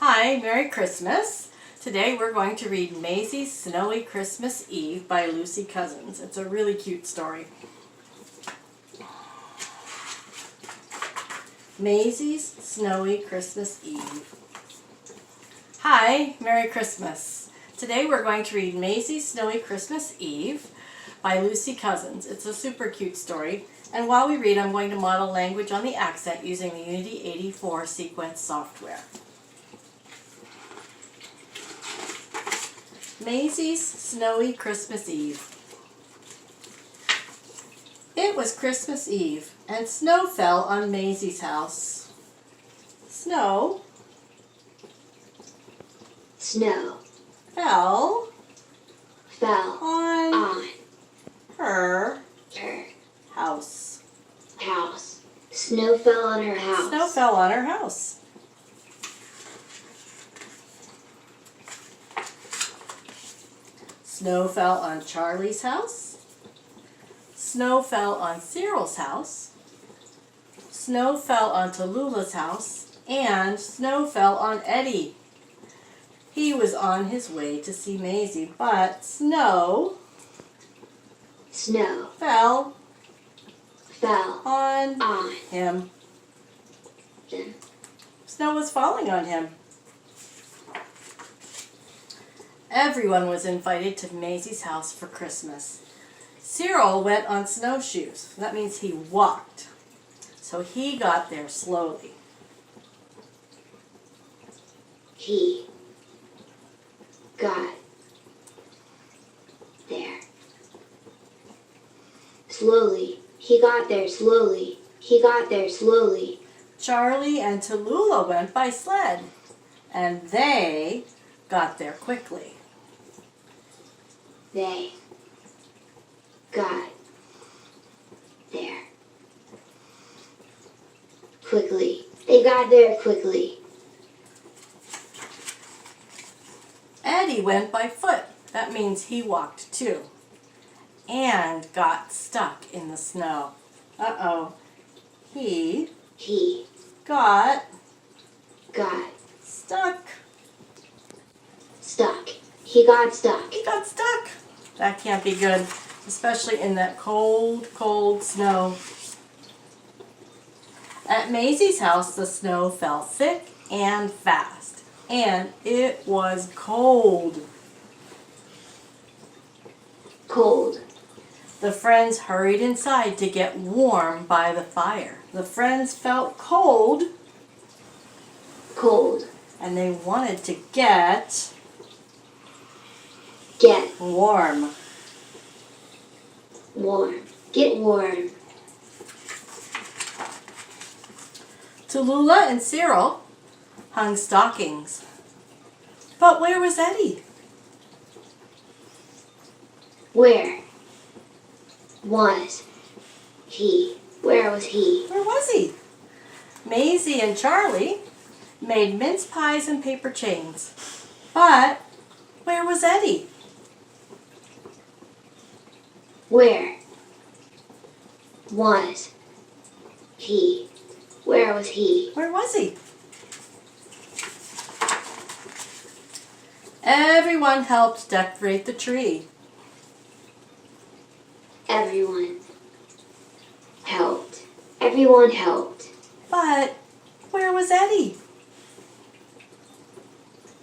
Hi, Merry Christmas. Today we're going to read Maisie's Snowy Christmas Eve by Lucy Cousins. It's a really cute story. Maisie's Snowy Christmas Eve. Hi, Merry Christmas. Today we're going to read Maisie's Snowy Christmas Eve by Lucy Cousins. It's a super cute story. And while we read, I'm going to model language on the accent using the Unity 84 sequence software. Maisie's Snowy Christmas Eve. It was Christmas Eve, and snow fell on Maisie's house. Snow fell on her house. Snow fell on her house. Snow fell on her house. Snow fell on Charlie's house. Snow fell on Cyril's house. Snow fell on Tallulah's house. And snow fell on Eddie. He was on his way to see Maisie, but snow fell on him. Snow was falling on him. Everyone was invited to Maisie's house for Christmas. Cyril went on snowshoes. That means he walked. So he got there slowly. He got there slowly. He got there slowly. He got there slowly. Charlie and Tallulah went by sled, and they got there quickly. They got there quickly. They got there quickly. Eddie went by foot. That means he walked too. And got stuck in the snow. Uh-oh. He got stuck. He got stuck. He got stuck. That can't be good, especially in that cold, cold snow. At Maisie's house, the snow fell thick and fast, and it was cold. The friends hurried inside to get warm by the fire. The friends felt cold, and they wanted to get warm. Get warm. Tallulah and Cyril hung stockings. But where was Eddie? Where was he? Where was he? Maisie and Charlie made mince pies and paper chains. But where was Eddie? Where was he? Where was he? Everyone helped decorate the tree. Everyone helped. But where was Eddie?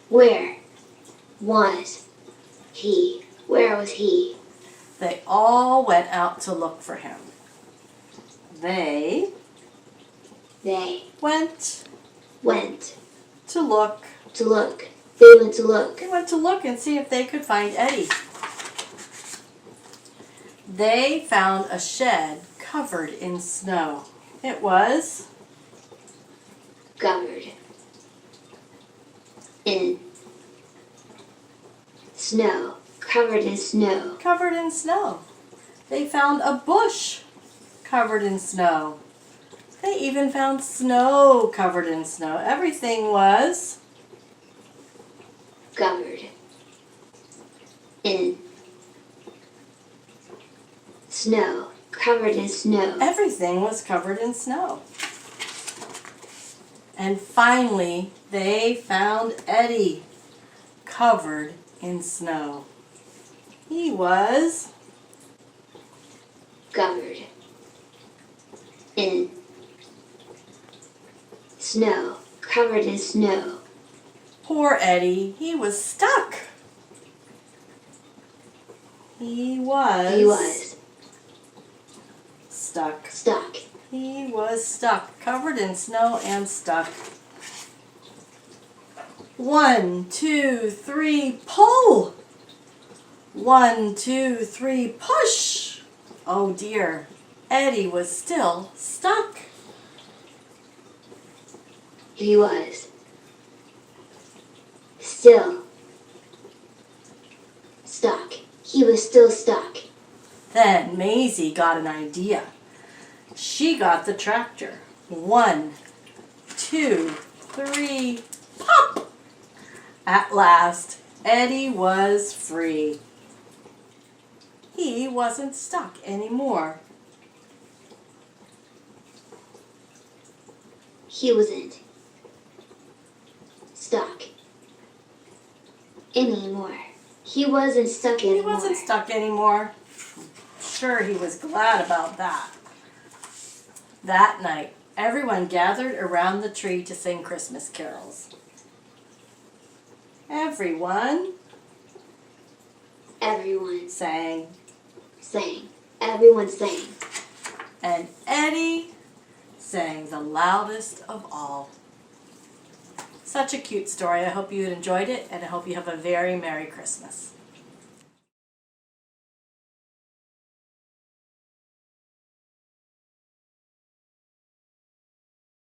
Where was he? They all went out to look for him. They went to look. They went to look. They went to look and see if they could find Eddie. They found a shed covered in snow. It was covered in snow. Covered in snow. They found a bush covered in snow. They even found snow covered in snow. Everything was covered in snow. Everything was covered in snow. And finally, they found Eddie covered in snow. He was covered in snow. Covered in snow. poor Eddie. He was stuck. He was stuck. Stuck. He was stuck, covered in snow and stuck. 1, 2, 3, pull! 1, 2, 3, push! Oh dear, Eddie was still stuck. He was still stuck. He was still stuck. Then Maisie got an idea. She got the tractor. 1, 2, 3, pop! At last, Eddie was free. He wasn't stuck anymore. He wasn't stuck anymore. He wasn't stuck anymore. He wasn't stuck anymore. Sure, he was glad about that. That night, everyone gathered around the tree to sing Christmas carols. Everyone sang. Everyone sang. And Eddie sang the loudest of all. Such a cute story. I hope you enjoyed it, and I hope you have a very Merry Christmas.